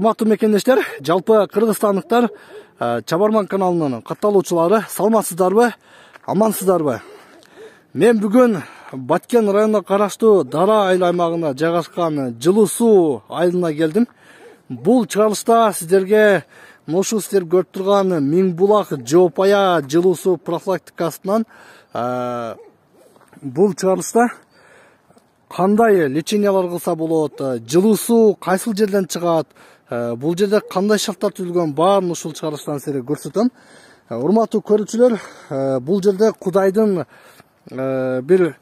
Урматтуу мекендештер, жалпы кыргызстандыктар Чабарман каналынын катталуучулары саламатсыздарбы, амансыздарбы? Мен бүгүн Баткен районуна караштуу Дара айыл аймагына жайгашкан Жылуу суу айылына келдим. Бул чыгарылышта сиздерге ушул сиздер көрүп турган Миңбулак Жоопая жылуу суу профилактикасынан бул чыгарылышта кандай лечениялар кылса болот, жылуу суу кайсыл жерден чыгат, бул жерде кандай шарттар түзүлгөн, баарын ушул чыгарылыштан силерге көрсөтөм. Урматтуу көрүүчүлөр, бул жерде Кудайдын бир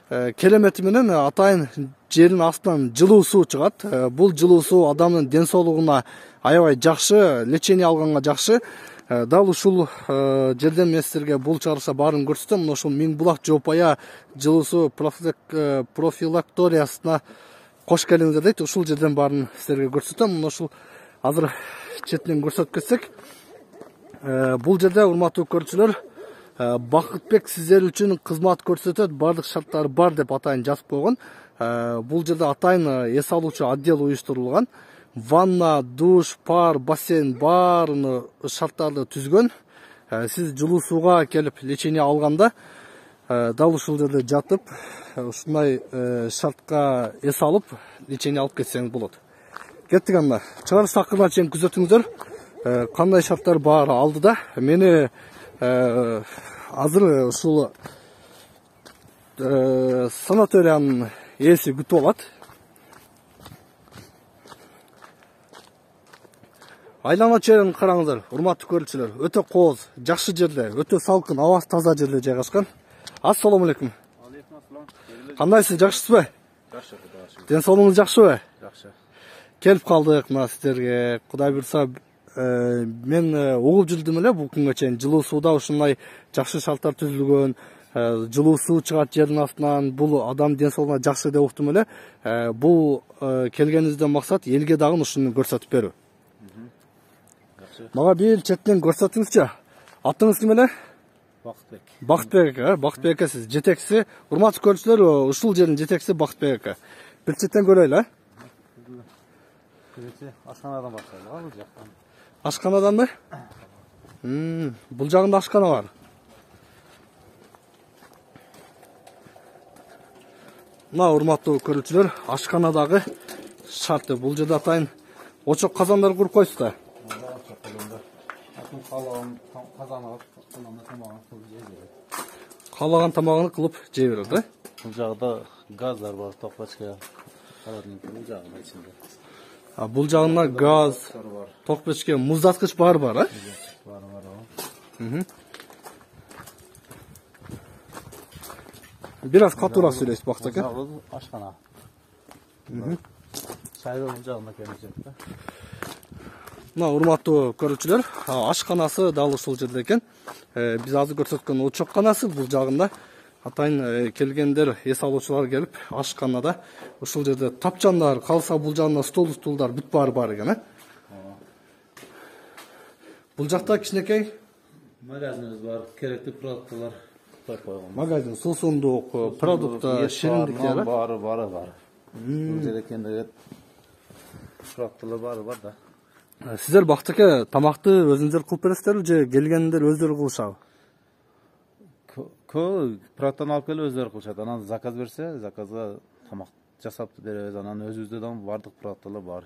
келемети менен атайын жердин астынан жылуу суу чыгат. Бул жылуу суу адамдын ден соолугуна аябай жакшы, лечение алганга жакшы. Дал ушул жерден мен силерге бул чыгарылышта баарын көрсөтөм. Мына ушул Миңбулак Жоопая жылуу суу профилакториясына кош келиңиздер дейт. Ушул жерден баарын силерге көрсөтөм. Мына ушул азыр четинен көрсөтүп кетсек, бул жерде урматтуу көрүүчүлөр, Бакытбек сиздер үчүн кызмат көрсөтөт, бардык шарттары бар деп атайын жазып койгон. Бул жерде атайын эс алуучу отдел уюштурулган. Ванна, душ, пар, бассейн баарын шарттарды түзгөн. Сиз жылуу сууга келип лечение алганда дал ушул жерде жатып, ушундай шартка эс алып лечение алып кетсеңиз болот. Кеттик анда. Чыгарылыш акырына чейин күзөтүңүздөр. Кандай шарттар баары алдыда. Мени азыр ушул санаториянын ээси күтүп алат. Айлана чегин караңыздар, урматтуу көрүүчүлөр. Өтө кооз, жакшы жерде, өтө салкын, абасы таза жерде жайгашкан. Ассаламу алейкум. Алейкум ассалам. Кандайсыз, жакшысызбы? Жакшы, Кудайга шүгүр. Ден соолугуңуз жакшыбы? Жакшы. Келип калдык мына сиздерге. Кудай буйрса, мен угуп жүрдүм эле бул күнгө чейин жылуу сууда ушундай жакшы шарттар түзүлгөн, жылуу суу чыгат жердин астынан, бул адам ден соолугуна жакшы деп уктум эле. Бул келгениңизден максат элге дагы ушуну көрсөтүп берүү. Мага бир четинен көрсөтүңүзчү. Атыңыз ким эле? Бакытбек. Бакытбек, Бакытбек эке, сиз жетекчиси. Урматтуу көрүүчүлөр, ушул жердин жетекчиси Бакытбек эке. Бир четинен көрөлү, Ашканадан баштайлы, бул жактан. Ашканаданбы? Бул жагында ашкана бар. Мына урматтуу көрүүчүлөр, ашканадагы шарты. Бул жерде атайын очок казандар куруп койсуздар. Каалаган тамагын кылып жей берет, да? Бул жагда газдар бар, токпечке. Бул жагында ичинде. Бул жагында газ, токпечке, муздаткыч бар, бар, Бар. Бир аз катуураак сүйлөйсүз, Бакыт эке. Ашкана. Чайдын бул жагында келишет да. Мына урматтуу көрүүчүлөр, ашканасы дал ушул жерде экен. Биз азыр көрсөткөн очокканасы бул жагында атайын келгендер, эс алуучулар келип ашканада ушул жерде тапчандар, калса бул жагында столдар бүт баары бар экен, Бул жакта кичинекей магазинибиз бар, керектүү продукталар коюп койгон. Магазин, суусундук, продукт, шириндиктер бар. Бул жерде кендеге продукталар бар да. Сиздер Бакыт эке тамакты өзүңүздөр кылып бересиздерби же келгендер өздөрү кылышабы? Продуктан алып келип өздөрү кылышат. Анан заказ берсе, заказга тамак жасап беребиз. Анан өзүбүздө да бардык продукталар бар.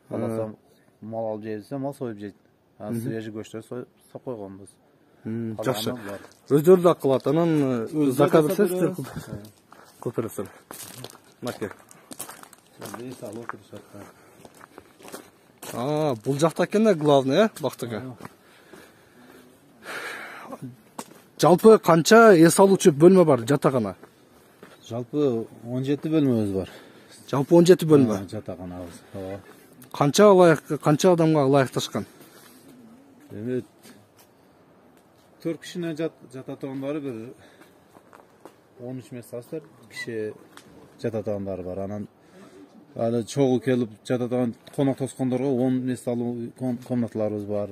Алсам мал алып жейбиз, мал союп жейт. Анан свежий көчтөр союп койгонбуз. Жакшы. Өздөрү да кылат. Анан заказ берсе сиздер кылып бересиздер. Макет. Бул жакта экен да главный, Бакыт эке. Жалпы канча эс алуучу бөлмө бар, жатакана? Жалпы 17 бөлмөбүз бар. Жалпы 17 бөлмө. Жатаканабыз. Канча адамга ылайыкташкан? Эми 4 кишине жата тургандары бир 13 места киши жата тургандары бар. Анан чогуу келип жата турган конок тоскондорго 10 месталуу комнаталарыбыз бар.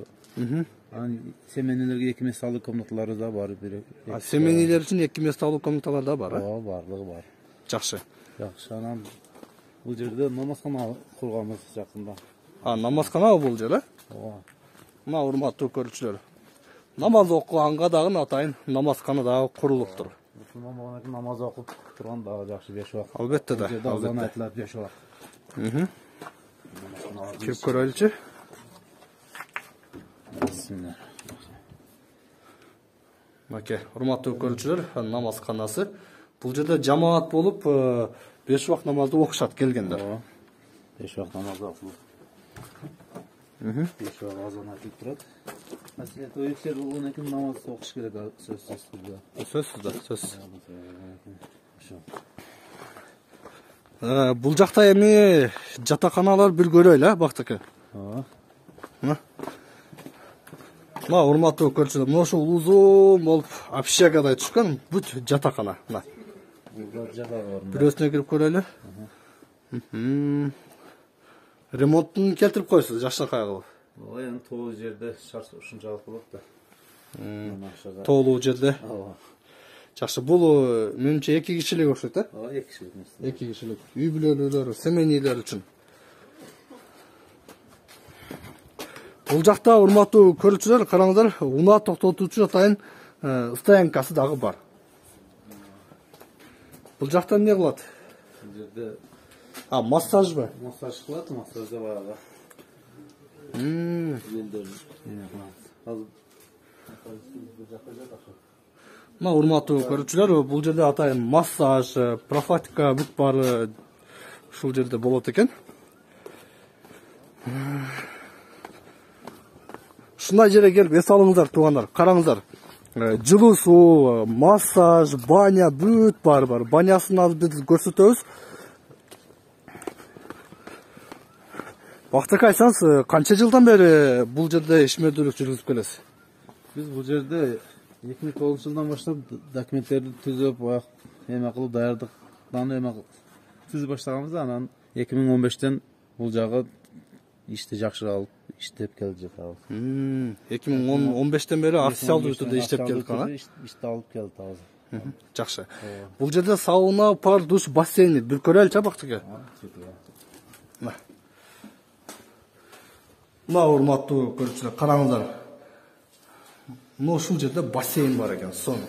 Анан семейнилерге 2 месталуу комнаталарыбыз да бар. Семейнилер үчүн 2 месталуу комнаталар да бар, барлыгы бар. Жакшы. Анан бул жерде намазхана курганбыз жакында. Намазхана бул жер, Мына урматтуу көрүүчүлөр. Намаз окуганга дагы атайын намазхана дагы курулуптур. Мусулман болгондон кийин намаз окуп турган дагы жакшы 5 убак. Албетте да. Азан айтылат 5 убак. Кирип көрөлүчү. Бисмилlah. Маке, урматтуу көрүүчүлөр, намазханасы. Бул жерде жамаат болуп 5 убак намазды окушат келгендер. 5 убак намаз окулуп. 5 убак азан айтылып турат. Мәселе тоюктер болгондон кийин намаз окуш керек, сөзсүз түрдө. Сөзсүз да, сөзсүз. Бул жакта эми жатаканалар бир көрөлү, Бактыка. Мына урматтуу көрүүчүлөр, мына ошол узун болуп общагадай түшкөн бүт жатакана. Мына. Бирөөсүнө кирип көрөлү. Ремонтун келтирип койсуз, жакшынакай кылып. Эми тоолуу жерде шарт ушунчалык болот да. Тоолуу жерде. Жакшы, бул менимче 2 кишилик окшойт, э? 2 кишилик. 2 кишилик. Үй бүлөлөр, семейнийлер үчүн. Бул жакта урматтуу көрүүчүлөр, караңыздар, унаа токтотуучу атайын стоянкасы дагы бар. Бул жакта эмне кылат? Бул жерде массажбы? Массаж кылат, массажда баягы. Мына урматтуу көрүүчүлөр, бул жерде атайын массаж, профилактика бүт баары ушул жерде болот экен. Ушундай жерге келип эс алыңыздар, туугандар. Караңыздар. Жылуу суу, массаж, баня бүт баары бар. Банясын азыр биз көрсөтөбүз. Бактык айтсаңыз, канча жылдан бери бул жерде ишмердүүлүк жүргүзүп келесиз? Биз бул жерде 2009-жылдан баштап документтерди түзүп, эме кылып даярдыктан эме түзүп баштаганбыз, анан 2015-тен бул жагы ишти жакшыраак алып иштеп келип жатабыз. 2015-тен бери официалдуу түрдө иштеп келдик ана. Ишти алып келдик азыр. Жакшы. Бул жерде сауна, пар, душ, бассейн бир көрөлүчү, Бактык. Мына урматтуу көрүүчүлөр, караңыздар. Мына ушул жерде бассейн бар экен, сон.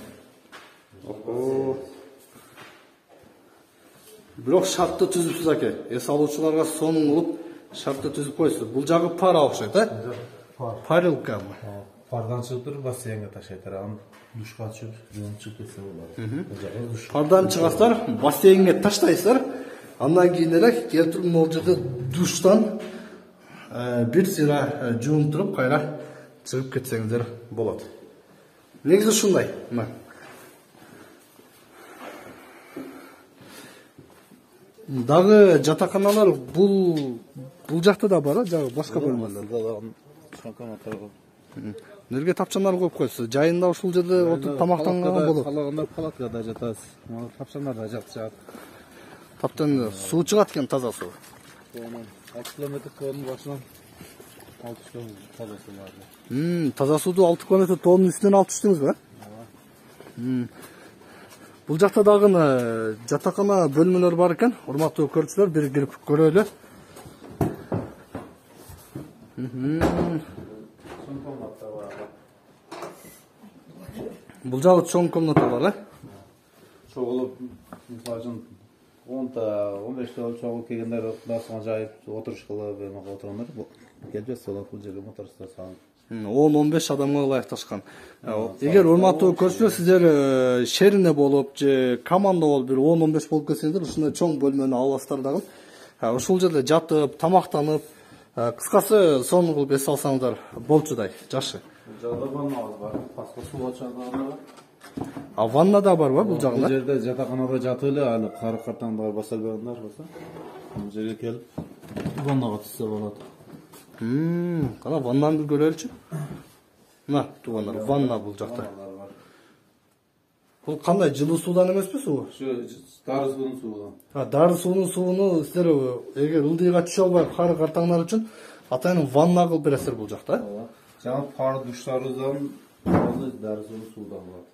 Бирок шартты түзүпсүз аке. Эс алуучуларга сонун кылып шартты түзүп койсуз. Бул жагы пара окшойт, э? Парилкамы? Пардан чыгып туруп бассейнге таштайт, анан душка түшүп, жуунуп чыгып кетсе болот. Пардан чыгасыздар, бассейнге таштайсыздар. Андан кийин эле келтирип могул жерде душтан бир сыйра жуунуп туруп, кайра чыгып кетсеңиздер болот. Негизи ушундай. Дагы жатаканалар бул жакта да бар, жагы башка бөлмөлөр. Нерге тапчандар коюп койсуз? Жайында ушул жерде отуруп тамактанган болот. Калагандар палаткада жатат. Тапчандар да жатышат. Таптан суу чыгат экен, таза суу. 6 километр тоонун башынан 6 километр таза суу бар. Таза сууду 6 километр тоонун үстүнөн алып түштүңүзбү? Бул жакта дагы жатакана бөлмөлөр бар экен. Урматтуу көрүүчүлөр, бир кирип көрөлү. Бул жагы чоң комната бар, э? Чогулуп, мисалы үчүн 10-15 чогулуп келгендер дастархан жайып отуруш кылып, эме кылып отургандар келип жатса болот бул жерге моторсуздар салып. 10-15 адамга ылайыкташкан. Эгер урматтуу көрүүчүлөр, сиздер шерине болуп же команда болуп бир 10-15 болуп келсеңиздер, ушундай чоң бөлмөнү аласыздар дагы. Ушул жерде жатып, тамактанып, кыскасы сонун кылып эс алсаңыздар болчудай, жакшы. Жагда ваннабыз бар, паска суу ачардар. Ванна да барбы бул жагында? Бул жерде жатаканада жатып эле, аны кары-картаңдар баса алгандар болсо, бул жерге келип ваннага түшсө болот. Кана ваннаны бир көрөлүчү. Мына, туугандар, ванна бул жакта. Бул кандай, жылуу суудан эмеспи суу? Шу дары суунун суудан. Дары суунун сууну сиздер эгер ылдыйга түшө албай кары-картаңдар үчүн атайын ванна кылып бересиздер бул жакта. Жаңа пар душтарыбыздан дары суунун суудан болот.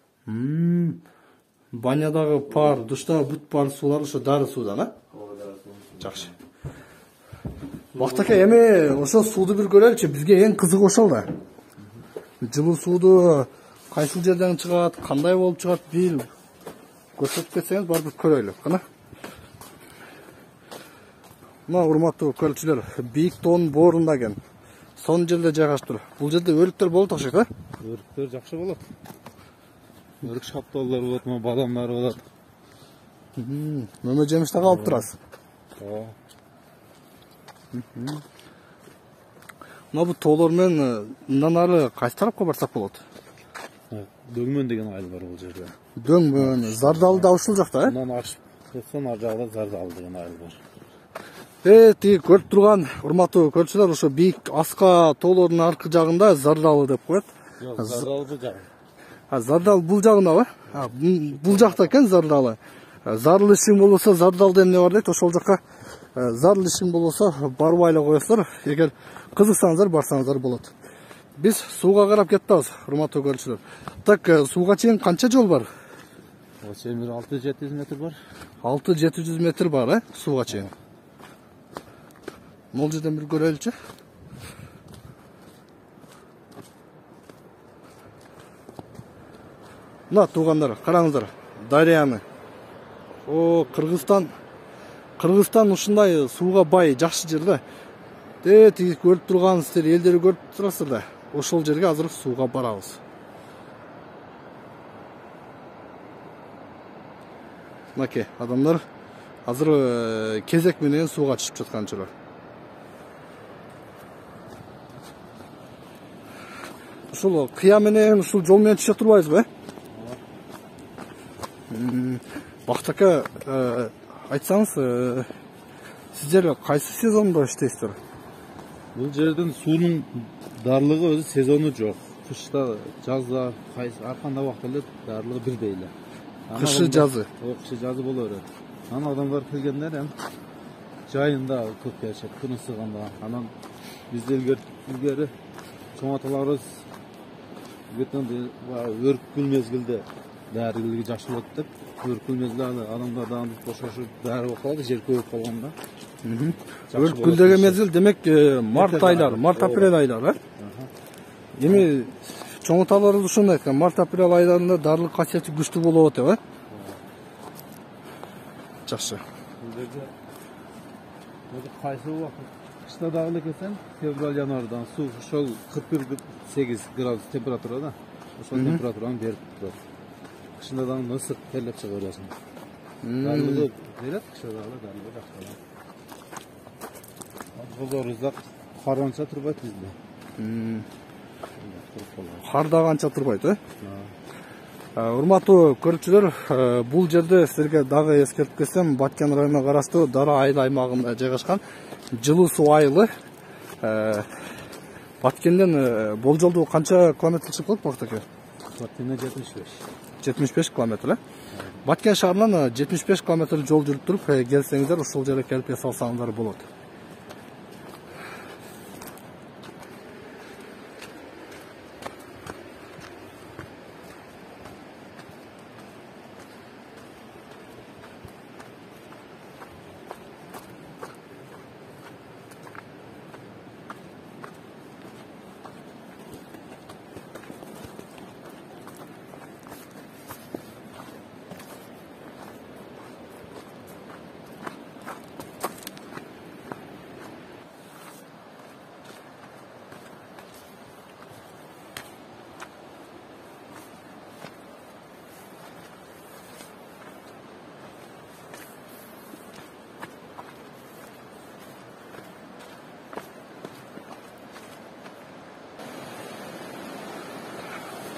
Банядагы пар, душтагы бүт пар суулар ошо дары суудан, а? Жакшы. Бактака эми ошо сууду бир көрөлүчү. Бизге эң кызыгы ошол да. Жылуу сууду кайсыл жерден чыгат, кандай болуп чыгат бил көрсөтүп кетсеңиз барып көрөлү. Кана. Мына урматтуу көрүүчүлөр, Бийик тоонун боорунда экен. Сонун жерде жайгаштыр. Бул жерде өрүктөр болот окшойт, а? Өрүктөр жакшы болот. Өрүк шаптоолор болот, бадамдар болот. Мөмө жемиш да калып турасыз. Мына бул тоолор менен мындан ары кайсы тарапка барсак болот? Дөңмөн деген айыл бар бул жерде. Дөңмөн, Зардалы да ушул жакта, э? Мындан ашып кетсең ар жагда Зардалы деген айыл бар. Тиги көрүп турган урматтуу көрүүчүлөр, ошо бийик аска тоолордун аркы жагында Зардалы деп коет. Жок, Зардалы бул жагы. Зардалы бул жагындабы? Бул жакта экен Зардалы. Зарыл ишиң болбосо Зардалда эмне бар дейт, ошол жака зарыл ишиң болбосо барып айла коесуңар. Эгер кызыксаңыздар барсаңыздар болот. Биз сууга карап кетебиз, урматтуу көрүүчүлөр. Так, сууга чейин канча жол бар? Ошо чейин 600-700 метр бар. 600-700 метр бар, э? Сууга чейин. Могул жерден бир көрөлүчү. Мына туугандар, караңыздар. Дарыяны. Кыргызстан ушундай сууга бай, жакшы жер да. Тиги көрүп турган сиздер элдерди көрүп турасыздар да. Ошол жерге азыр сууга барабыз. Мынакей, адамдар азыр кезек менен сууга түшүп жатканчылар. Ушул кыя менен, ушул жол менен түшө турбайбызбы, э? Бактака, айтсаңыз, сиздер кайсы сезондо иштейсиздер? Бул жердин суунун дарылыгы өзү сезону жок. Кышта, жазда, ар кандай убакта эле дарылыгы бирдей эле. Кышы, жазы. Кышы, жазы боло берет. Анан адамдар келгендер эми жайында көп келишет, күн ысыганда. Анан бизде илгери чоң аталарыбыз өркүл мезгилде дарылыгы жакшы болот деп, өркүл мезгилде адамдардан бошошуп дары болуп калат, жер көбөйүп калганда. Өркүл деген мезгил демек март айлары, март-апрель айлары, э? Эми чоң аталарыбыз ушундай экен, март-апрель айларында дарылык касиети күчтүү болот деп, э? Жакшы. Бул жерде кайсы убакыт кышта дагы эле келсең, февраль-январдан суу ошол 41-8 градус температурада, ошол температураны берип турат. Кышында дагы ысык терлеп чыга бересиң. Дарылыгы берет, кышта дагы дарылыгы жакшы. Жолдорубузда кар анча турбайт бизде. Кар дагы анча турбайт, э? Урматтуу көрүүчүлөр, бул жерде силерге дагы эскертип кетсем, Баткен районуна караштуу Дара айыл аймагында жайгашкан жылуу суу айылы. Баткенден болжолдуу канча километр чыгып калат Бактака? Баткенден 75. 75 километр, э? Баткен шаарынан 75 километр жол жүрүп туруп келсеңиздер, ушул жерге келип эс алсаңыздар болот.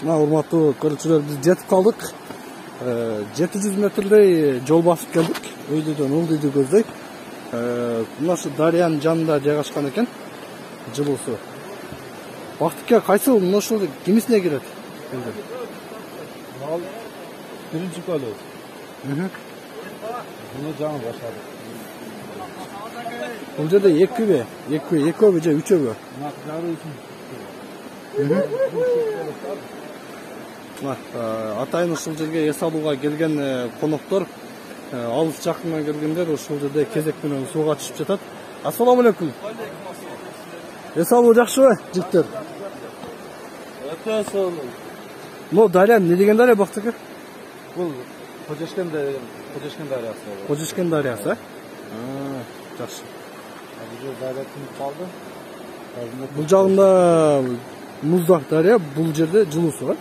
Мына урматтуу көрүүчүлөр, биз жетип калдык. 700 метрдей жол басып келдик. Өйдөдөн Улдуйду көздөй. Мына ушу дарыянын жанында жайгашкан экен. Жылуу суу. Бактыкка кайсы мына ушул кимисине кирет? Ал биринчи көлөк. Муну жаңы баштадык. Бул жерде экиби, экөөбү же үчөөбү? Мына жары үчүн. Атайын ушул жерге эс алууга келген коноктор, алыс жакындан келгендер ушул жерде кезек менен сууга түшүп жатат. Assalamu alaikum. Esabı жақшыбы, жігіттер? Өте сау. Мынау дария не деген дария бақтыкі? Бұл Қожешкен дариясы. Қожешкен дариясы? Жақсы. Бұл дария тынып қалды. Бұл жағында мұздақ дария, бұл жерде жылу су бар.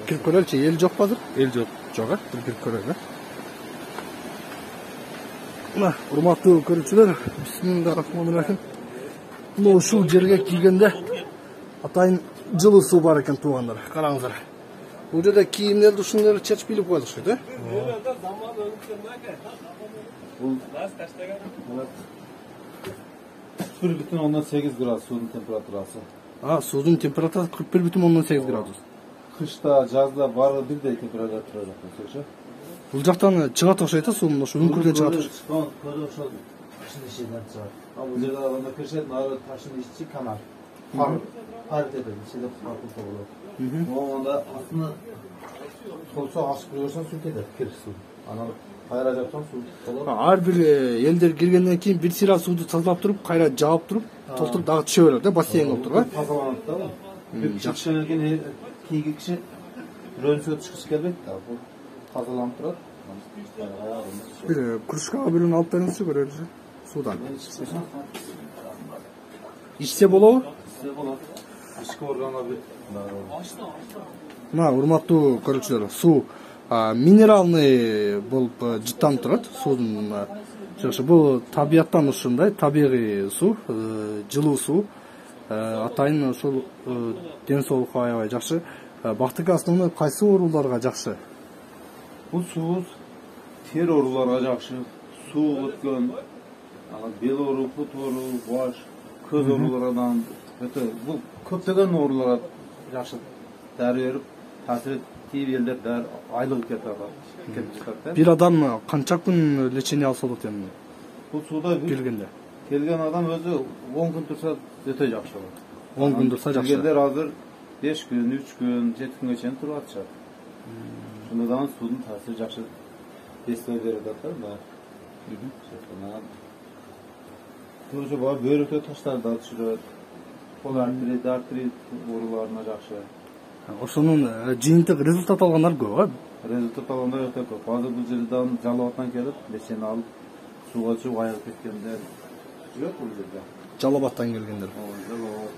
Кіріп көрелші, ел жоқ қазір? Ел жоқ. Жоқ, бір кіріп көрелі. Мына, ұрматты көрушілер, бисмиллахиррахманиррахим. Мынау ушул жерге келгенде атайын жылу су бар екен туғандар. Қараңыздар. Бұл жерде киімдерді ушундайлар чечип билип койдук шу, да? Бұл 41,8 градус судың температурасы. Судың температурасы 41,8 градус. Қышта, жазда бары бірдей температура жатқан. Бұл жақтан чыгат окшойт, суның ушу үңкүрдөн чыгат окшойт. Көзі ошол ташын ішеден шығады. Бұл жерде адамдар кіршет, нары ташын ішчі канар. Паритет еді, ішеде паркулта болады. Онда астыны солса ашып көрсен су кетеді, кір су. Анан кайра жапсаң су болады. Ар бир элдер киргенден кийин бир сыйра сууну тазалап туруп, кайра жаап туруп, толтуруп дагы түшө берет да, бассейн болуп туруп, тазаланат да бул. Бир жакшы келген кейги киши рөнсүгө чыгыш келбейт да, бул тазаланып турат. Бир кружкага бирин алып бериңизчи, көрөлү суудан. Ичсе болобу? Ичсе болот. Ички органга бир. Мына урматтуу көрүүчүлөр, суу минералный болуп жыттанып турат. Суудун жакшы, бул табияттан ушундай табигый суу, жылуу суу. Атайын ошол ден соолукка аябай жакшы. Бактык основной кайсы ооруларга жакшы? Бул суу тер ооруларга жакшы. Суу өткөн бел оору, пут оору, баш, көз ооруларынан өтө бул көптөгөн ооруларга жакшы дары берип, таасир тийип элдер дары айлык кетет. Бир адам канча күн лечение алса болот эми? Бул сууда келгенде. Келген адам өзү 10 күн турса өтө жакшы болот. 10 күн турса жакшы. Келгендер азыр 5 күн, 3 күн, 7 күнгө чейин туруп атышат. Шундан суудун таасири жакшы действие берет да. Көзү бар, бөйрөккө таштарды түшүрөт. Кол артрит ооруларына жакшы. Ошонун жыйынтык результат алгандар көп, а? Результат алгандар өтө көп. Азыр бул жерден Жалалабадтан келип, лечение алып, сууга чыгып айыгып кеткендер жүрөт бул жерде. Жалалабадтан келгендер.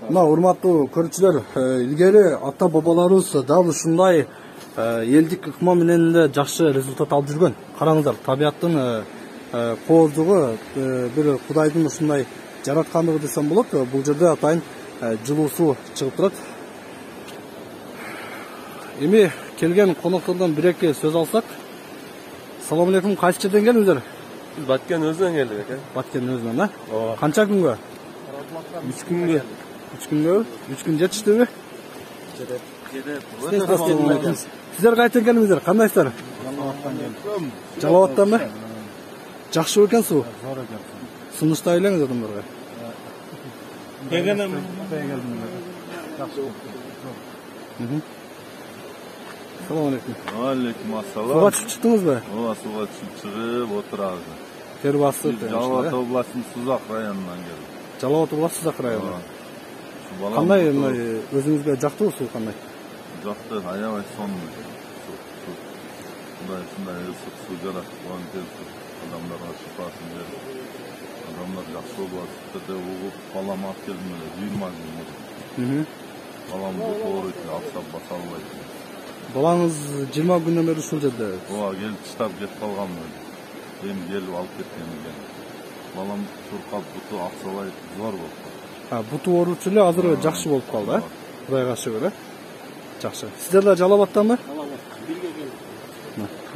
Мына урматтуу көрүүчүлөр, илгери ата бабаларыбыз дал ушундай элдик ыкма менен эле жакшы результат алып жүргөн. Караңыздар, табияттын кооздугу бир Кудайдын ушундай жараткандыгы десем болот. Бул жерде атайын жылуу суу чыгып турат. Эми келген коноктордон бир-эки сөз алсак. Салам алейкум, кайсы жерден келдиңиздер? Баткен өзүнөн келдик экен. Баткен өзүнөн, а? Канча күнгө? 3 күнгө. 3 күнгө? 3 күн жетиштиби? Жетет. Сиздер кайдан келдиңиздер? Кандайсыздар? Жалалабадтан келдим. Жалалабадтанбы? Жакшы экен суу. Зор экен. Сунуштай элеңиз адамдарга. Келгенем. Жакшы. Салам алейкум. Алейкум ассалам. Суга чыгып чыктыңызбы? Ооба, суга чыгып отурабыз. Тер басып. Жалалабад областынын Сузак районунан келдик. Жалалабад областы Сузак району. Кандай өзүңүзгө жактуу суу кандай? Жакты, аябай сонун. Мындай ысык суу жараткан адамдарга шифасын берип, адамдар жакшы болот. Тете угуп, балам алып келдим эле 20 күн. Балам ооруйт, аксап баса албайт. Балаңыз 20 күндөн бери ушул жерде? Ооба, келип чыдап кетип калгам. Эми келип алып кеткен экен. Балам туркап буту аксабай зор болуп калды. Буту ооручу эле азыр жакшы болуп калды, а? Кудайга шүгүр, жакшы. Сиздер да Жалалабадтанбы?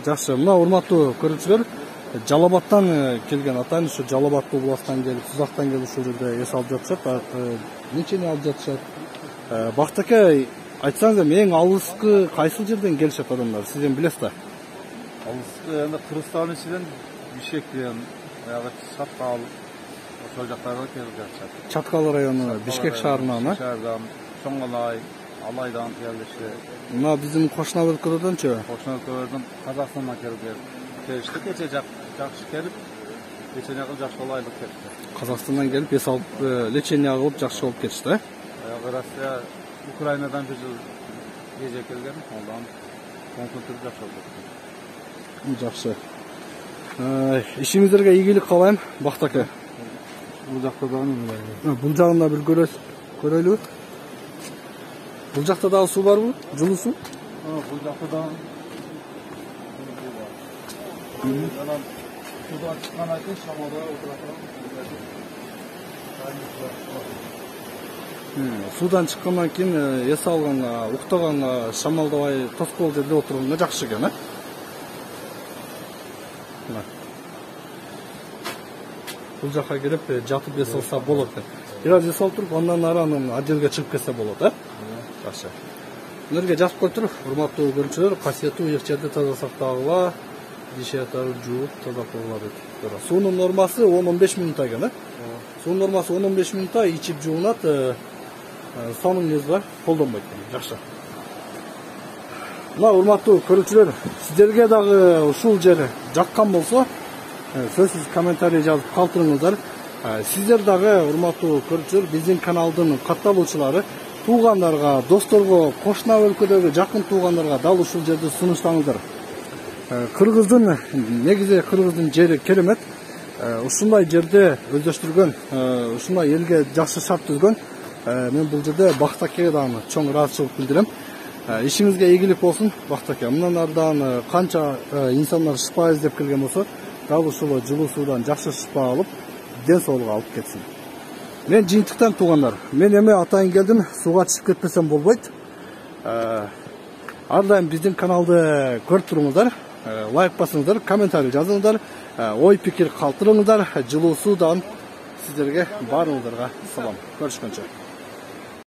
Жакшы. Мына урматтуу көрүүчүлөр, Жалалабадтан келген атайын ушу Жалалабад областынан келип, Сузактан келип ушул жерде эс алып жатышат. Нечени алып жатышат. Бактыка айтсаңыз, эң алыскы кайсы жерден келишет адамдар? Сизден билесиз да? Алыскы эми Кыргызстан ичинен Бишкектен, баягы Чаткал, ошол жактарга келип жатышат. Чаткал району, Бишкек шаарынан, а? Шаардан, Чоңголай, Алайдан келишти. Мына биздин кошуна өлкөлөрдөнчү? Кошуна өлкөлөрдөн Казакстандан келишти. Кече жакшы келип, Geçen yıl жакшы айлык кетти. Казакстандан келип эс алып лечение кылып жакшы болуп кетишти. Россия Украинадан bir yıl gece kelген, ondan konkurtur жакшы болуп кетти. Жакшы. Ишиңиздерге ийгилик каалайм, Бакыт ака. Бул жакта да эмне? Бул жагында бир көрөлү. Бул жакта дагы суу барбы? Жылуу суу? Бул жакта да анан судан чыккандан кийин шамалда отурат. Судан чыккандан кийин эс алганга, уктаганга, шамалдабай тоскоол жерде отурганда жакшы экен, Бул жакка келип жатып эс алса болот экен. Бир аз эс алып туруп, андан ары анан отделге чыгып кетсе болот, Жакшы. Силерге жазып коюптур, урматтуу көрүүчүлөр, касиеттүү ыйык жерди таза сактагыла, диш аятары жууп таза кылгыла дейт. Суунун нормасы 10-15 мүнөт экен, Суунун нормасы 10-15 мүнөт, ичип жуунат, сонун нерсе бар, колдонбойт. Жакшы. Мына урматтуу көрүүчүлөр, сиздерге дагы ушул жер жаккан болсо, сөзсүз комментарий жазып калтырыңыздар. Сиздер дагы урматтуу көрүүчүлөр, биздин каналдын катталуучулары туугандарга, досторго, кошуна өлкөдөгү жакын туугандарга дал ушул жерди сунуштаңыздар. Кыргыздын негизи Кыргыздын жери керемет. Ушундай жерде өздөштүргөн, ушундай элге жакшы шарт түзгөн. Мен бул жерде Бакыт акеге дагы чоң ыраазычылык билдирем. Ишиңизге ийгилик болсун, Бакыт аке. Мындан ардан канча инсандар шыпа издеп келген болсо, дал ушул жылуу суудан жакшы шыпа алып, ден соолук алып кетсин. Мен жыйынтыктан туугандар. Мен эми атайын келдим, сууга чыгып кетпесем болбойт. Ар дайым биздин каналды көрүп туруңуздар, лайк басыңыздар, комментарий жазыңыздар, ой пикир калтырыңыздар. Жылуу суудан сиздерге баарыңыздарга салам. Көрүшкөнчө.